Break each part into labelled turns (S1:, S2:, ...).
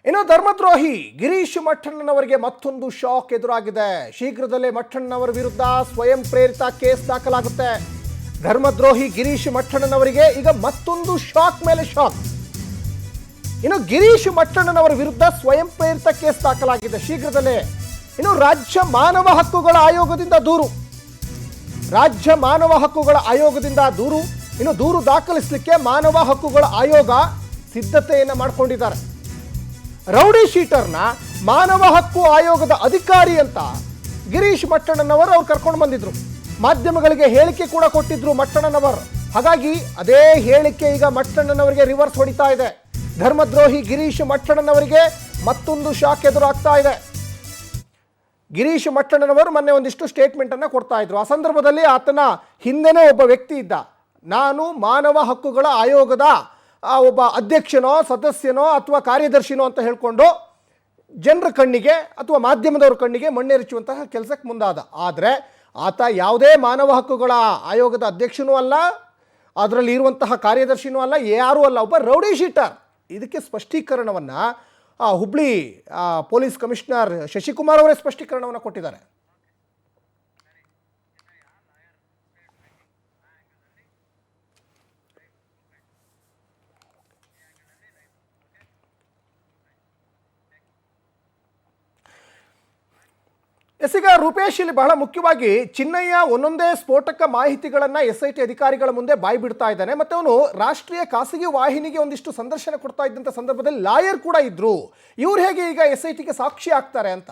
S1: ಇನ್ನು ಧರ್ಮದ್ರೋಹಿ ಗಿರೀಶ್ ಮಠಣ್ಣನವರಿಗೆ ಮತ್ತೊಂದು ಶಾಕ್ ಎದುರಾಗಿದೆ. ಶೀಘ್ರದಲ್ಲೇ ಮಠಣ್ಣನವರ ವಿರುದ್ಧ ಸ್ವಯಂ ಪ್ರೇರಿತ ಕೇಸ್ ದಾಖಲಾಗುತ್ತೆ. ಧರ್ಮದ್ರೋಹಿ ಗಿರೀಶ್ ಮಠಣ್ಣನವರಿಗೆ ಈಗ ಮತ್ತೊಂದು ಶಾಕ್ ಮೇಲೆ ಶಾಕ್. ಇನ್ನು ಗಿರೀಶ್ ಮಠಣ್ಣನವರ ವಿರುದ್ಧ ಸ್ವಯಂ ಪ್ರೇರಿತ ಕೇಸ್ ದಾಖಲಾಗಿದೆ ಶೀಘ್ರದಲ್ಲೇ. ಇನ್ನು ರಾಜ್ಯ ಮಾನವ ಹಕ್ಕುಗಳ ಆಯೋಗದಿಂದ ದೂರು. ರಾಜ್ಯ ಮಾನವ ಹಕ್ಕುಗಳ ಆಯೋಗದಿಂದ ದೂರು. ಇನ್ನು ದೂರು ದಾಖಲಿಸಲಿಕ್ಕೆ ಮಾನವ ಹಕ್ಕುಗಳ ಆಯೋಗ ಸಿದ್ಧತೆಯನ್ನು ಮಾಡಿಕೊಂಡಿದ್ದಾರೆ. ರೌಡಿ ಶೀಟರ್ನ ಮಾನವ ಹಕ್ಕು ಆಯೋಗದ ಅಧಿಕಾರಿ ಅಂತ ಗಿರೀಶ್ ಮಠಣ್ಣನವರು ಅವ್ರು ಕರ್ಕೊಂಡು ಬಂದಿದ್ರು. ಮಾಧ್ಯಮಗಳಿಗೆ ಹೇಳಿಕೆ ಕೂಡ ಕೊಟ್ಟಿದ್ರು ಮಠಣ್ಣನವರು. ಹಾಗಾಗಿ ಅದೇ ಹೇಳಿಕೆ ಈಗ ಮಠಣ್ಣನವರಿಗೆ ರಿವರ್ಸ್ ಹೊಡಿತಾ ಇದೆ. ಧರ್ಮದ್ರೋಹಿ ಗಿರೀಶ್ ಮಠಣ್ಣನವರಿಗೆ ಮತ್ತೊಂದು ಶಾಕ್ ಎದುರಾಗ್ತಾ ಇದೆ. ಗಿರೀಶ್ ಮಠಣ್ಣನವರು ಮೊನ್ನೆ ಒಂದಿಷ್ಟು ಸ್ಟೇಟ್ಮೆಂಟ್ ಅನ್ನು ಕೊಡ್ತಾ ಇದ್ರು. ಆ ಸಂದರ್ಭದಲ್ಲಿ ಆತನ ಹಿಂದೆನೇ ಒಬ್ಬ ವ್ಯಕ್ತಿ ಇದ್ದ. ನಾನು ಮಾನವ ಹಕ್ಕುಗಳ ಆಯೋಗದ ಒಬ್ಬ ಅಧ್ಯಕ್ಷನೋ ಸದಸ್ಯನೋ ಅಥವಾ ಕಾರ್ಯದರ್ಶಿನೋ ಅಂತ ಹೇಳ್ಕೊಂಡು ಜನರ ಕಣ್ಣಿಗೆ ಅಥವಾ ಮಾಧ್ಯಮದವ್ರ ಕಣ್ಣಿಗೆ ಮಣ್ಣೆರಚುವಂತಹ ಕೆಲಸಕ್ಕೆ ಮುಂದಾದ. ಆದರೆ ಆತ ಯಾವುದೇ ಮಾನವ ಹಕ್ಕುಗಳ ಆಯೋಗದ ಅಧ್ಯಕ್ಷನೂ ಅಲ್ಲ, ಅದರಲ್ಲಿ ಇರುವಂತಹ ಕಾರ್ಯದರ್ಶಿನೂ ಅಲ್ಲ, ಯಾರೂ ಅಲ್ಲ, ಒಬ್ಬ ರೌಡಿ ಶೀಟರ್. ಇದಕ್ಕೆ ಸ್ಪಷ್ಟೀಕರಣವನ್ನು ಹುಬ್ಳಿ ಪೊಲೀಸ್ ಕಮಿಷನರ್ ಶಶಿಕುಮಾರ್ ಅವರೇ ಸ್ಪಷ್ಟೀಕರಣವನ್ನು ಕೊಟ್ಟಿದ್ದಾರೆ. ಈಗ ರೂಪೇಶ್, ಇಲ್ಲಿ ಬಹಳ ಮುಖ್ಯವಾಗಿ ಚಿನ್ನಯ್ಯ ಒಂದೊಂದೇ ಸ್ಫೋಟಕ ಮಾಹಿತಿಗಳನ್ನು SIT ಅಧಿಕಾರಿಗಳ ಮುಂದೆ ಬಾಯಿ ಬಿಡ್ತಾ ಇದ್ದಾನೆ. ಮತ್ತೆ ಅವನು ರಾಷ್ಟ್ರೀಯ ಖಾಸಗಿ ವಾಹಿನಿಗೆ ಒಂದಿಷ್ಟು ಸಂದರ್ಶನ ಕೊಡ್ತಾ ಇದ್ದಂಥ ಸಂದರ್ಭದಲ್ಲಿ ಲಾಯರ್ ಕೂಡ ಇದ್ರು. ಇವ್ರು ಹೇಗೆ ಈಗ SITಗೆ ಸಾಕ್ಷಿ ಆಗ್ತಾರೆ ಅಂತ?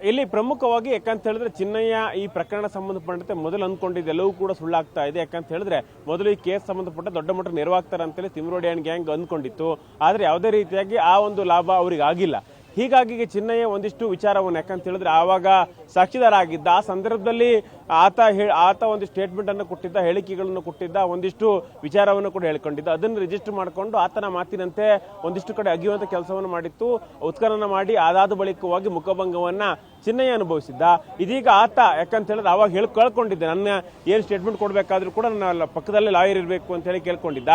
S2: ಇಲ್ಲಿ ಪ್ರಮುಖವಾಗಿ ಯಾಕಂತ ಹೇಳಿದ್ರೆ ಚಿನ್ನಯ್ಯ ಈ ಪ್ರಕರಣ ಸಂಬಂಧಪಟ್ಟಂತೆ ಮೊದಲು ಅಂದ್ಕೊಂಡಿದ್ದು ಎಲ್ಲವೂ ಕೂಡ ಸುಳ್ಳಾಗ್ತಾ ಇದೆ. ಯಾಕಂತ ಹೇಳಿದ್ರೆ ಮೊದಲು ಈ ಕೇಸ್ ಸಂಬಂಧಪಟ್ಟ ದೊಡ್ಡ ಮಟ್ಟ ನೆರವಾಗ್ತಾರೆ ಅಂತೇಳಿ ತಿಮ್ರೋಡಿ ಅಂಡ್ ಗ್ಯಾಂಗ್ ಅಂದ್ಕೊಂಡಿತ್ತು. ಆದ್ರೆ ಯಾವುದೇ ರೀತಿಯಾಗಿ ಆ ಒಂದು ಲಾಭ ಅವ್ರಿಗೆ ಆಗಿಲ್ಲ. ಹೀಗಾಗಿ ಚಿನ್ನಯ್ಯ ಒಂದಿಷ್ಟು ವಿಚಾರವನ್ನು ಯಾಕಂತ ಹೇಳಿದ್ರೆ ಆವಾಗ ಸಾಕ್ಷಿದಾರ ಆಗಿದ್ದ. ಆ ಸಂದರ್ಭದಲ್ಲಿ ಆತ ಒಂದು ಸ್ಟೇಟ್ಮೆಂಟ್ ಅನ್ನು ಕೊಟ್ಟಿದ್ದ, ಹೇಳಿಕೆಗಳನ್ನು ಕೊಟ್ಟಿದ್ದ, ಒಂದಿಷ್ಟು ವಿಚಾರವನ್ನು ಕೂಡ ಹೇಳ್ಕೊಂಡಿದ್ದ. ಅದನ್ನು ರಿಜಿಸ್ಟರ್ ಮಾಡಿಕೊಂಡು ಆತನ ಮಾತಿನಂತೆ ಒಂದಿಷ್ಟು ಕಡೆ ಅಗಿಯುವಂತ ಕೆಲಸವನ್ನು ಮಾಡಿತ್ತು. ಉತ್ಖನನ ಮಾಡಿ ಅದಾದ ಬಳಿಕವಾಗಿ ಮುಖಭಂಗವನ್ನ ಚಿನ್ನಯ್ಯ ಅನುಭವಿಸಿದ್ದ. ಇದೀಗ ಆತ ಯಾಕಂತ ಹೇಳಿದ್ರೆ ಅವಾಗ ಕೇಳ್ಕೊಂಡಿದ್ದೆ, ನನ್ನ ಏನು ಸ್ಟೇಟ್ಮೆಂಟ್ ಕೊಡಬೇಕಾದ್ರೂ ಕೂಡ ನನ್ನ ಪಕ್ಕದಲ್ಲೇ ಲಾಯರ್ ಇರಬೇಕು ಅಂತ ಹೇಳಿ ಕೇಳ್ಕೊಂಡಿದ್ದ.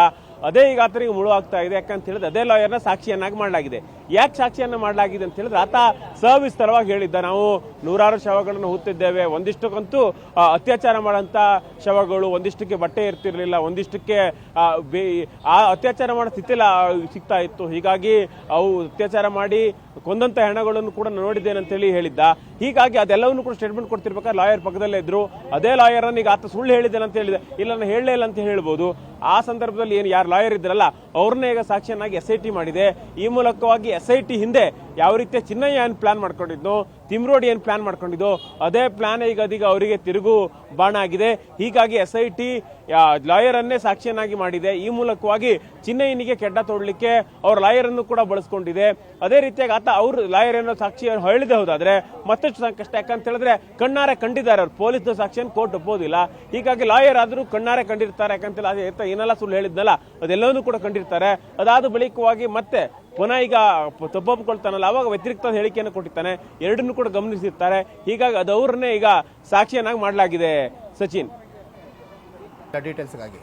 S2: ಅದೇ ಈಗ ಆತನಿಗೆ ಮುಳು ಆಗ್ತಾ ಇದೆ. ಯಾಕಂತ ಹೇಳಿದ್ರೆ ಅದೇ ಲಾಯರ್ನ ಸಾಕ್ಷಿಯನ್ನಾಗಿ ಮಾಡಲಾಗಿದೆ. ಯಾಕೆ ಸಾಕ್ಷಿಯನ್ನ ಮಾಡಲಾಗಿದೆ ಅಂತ ಹೇಳಿದ್ರೆ ಆತ ಸವಿಸ್ತರವಾಗಿ ಹೇಳಿದ್ದ, ನಾವು ನೂರಾರು ಶವಗಳನ್ನು ಹೂತಿದ್ದೇವೆ, ಒಂದಿಷ್ಟಕ್ಕಂತೂ ಅತ್ಯಾಚಾರ ಮಾಡೋಂಥ ಶವಗಳು, ಒಂದಿಷ್ಟಕ್ಕೆ ಬಟ್ಟೆ ಇರ್ತಿರ್ಲಿಲ್ಲ, ಒಂದಿಷ್ಟಕ್ಕೆ ಆ ಅತ್ಯಾಚಾರ ಮಾಡೋ ಸ್ಥಿತಿಯಲ್ಲಿ ಸಿಗ್ತಾ ಇತ್ತು. ಹೀಗಾಗಿ ಅವು ಅತ್ಯಾಚಾರ ಮಾಡಿ ಕೊಂದಂತ ಹೆಣಗಳನ್ನು ಕೂಡ ನೋಡಿದ್ದೇನೆ ಅಂತ ಹೇಳಿ ಹೇಳಿದ್ದ. ಹೀಗಾಗಿ ಅದೆಲ್ಲವನ್ನು ಕೂಡ ಸ್ಟೇಟ್ಮೆಂಟ್ ಕೊಡ್ತಿರ್ಬೇಕಾದ್ರೆ ಲಾಯರ್ ಪಕ್ಕದಲ್ಲೇ ಇದ್ರು. ಅದೇ ಲಾಯರ್ ಅನ್ನು ಈಗ ಆತ ಸುಳ್ಳು ಹೇಳಿದ್ದೇನೆ ಅಂತ ಹೇಳಿದೆ, ಇಲ್ಲ ನಾನು ಹೇಳಲೇ ಇಲ್ಲ ಅಂತ ಹೇಳ್ಬೋದು. ಆ ಸಂದರ್ಭದಲ್ಲಿ ಏನು ಯಾರು ಲಾಯರ್ ಇದ್ರಲ್ಲ ಅವ್ರನ್ನೇ ಈಗ ಸಾಕ್ಷಿಯನ್ನಾಗಿ SIT ಮಾಡಿದೆ. ಈ ಮೂಲಕವಾಗಿ SIT ಹಿಂದೆ ಯಾವ ರೀತಿಯ ಚಿನ್ನಯ್ಯ ಏನು ಪ್ಲಾನ್ ಮಾಡ್ಕೊಂಡಿದ್ದು, ತಿಮ್ರೋಡಿ ಏನು ಪ್ಲಾನ್ ಮಾಡ್ಕೊಂಡಿದ್ದು, ಅದೇ ಪ್ಲಾನ್ ಈಗ ಅದೀಗ ಅವರಿಗೆ ತಿರುಗು ಬಾಣ ಆಗಿದೆ. ಹೀಗಾಗಿ SIT ಲಾಯರ್ ಅನ್ನೇ ಸಾಕ್ಷಿಯನ್ನಾಗಿ ಮಾಡಿದೆ. ಈ ಮೂಲಕವಾಗಿ ಚಿನ್ನಯ್ಯನಿಗೆ ಕೆಡ್ಡ ತೋಡ್ಲಿಕ್ಕೆ ಅವ್ರ ಲಾಯರ್ ಅನ್ನು ಕೂಡ ಬಳಸ್ಕೊಂಡಿದೆ. ಅದೇ ರೀತಿಯಾಗಿ ಆತ ಅವ್ರ ಲಾಯರ್ ಏನೋ ಸಾಕ್ಷಿ ಹೇಳಿದೆ ಹೋದಾದ್ರೆ ಮತ್ತಷ್ಟು ಸಂಕಷ್ಟ. ಯಾಕಂತ ಹೇಳಿದ್ರೆ ಕಣ್ಣಾರೆ ಕಂಡಿದ್ದಾರೆ ಅವ್ರು, ಪೊಲೀಸ್ ಸಾಕ್ಷಿಯನ್ನು ಕೋರ್ಟ್ ಒಪ್ಪೋದಿಲ್ಲ. ಹೀಗಾಗಿ ಲಾಯರ್ ಆದ್ರೂ ಕಣ್ಣಾರೆ ಕಂಡಿರ್ತಾರೆ. ಯಾಕಂತ ಏನೆಲ್ಲ ಸುಳ್ಳು ಹೇಳಿದ್ನಲ್ಲ ಅದೆಲ್ಲವನ್ನೂ ಕೂಡ ಕಂಡಿರ್ತಾರೆ. ಅದಾದ ಬಳಿಕವಾಗಿ ಮತ್ತೆ ಪುನಃ ಈಗ ತಪ್ಪೊಪ್ಕೊಳ್ತಾನಲ್ಲ ಅವಾಗ ವ್ಯತಿರಿಕ್ತ ಹೇಳಿಕೆಯನ್ನು ಕೊಟ್ಟಿರ್ತಾನೆ. ಎರಡನ್ನೂ ಕೂಡ ಗಮನಿಸಿರ್ತಾರೆ. ಹೀಗಾಗಿ ಅದು ಅವ್ರನ್ನೇ ಈಗ ಸಾಕ್ಷಿಯನ್ನಾಗಿ ಮಾಡಲಾಗಿದೆ. ಸಚಿನ್,
S1: ಡೀಟೇಲ್ಸ್ಗಾಗಿ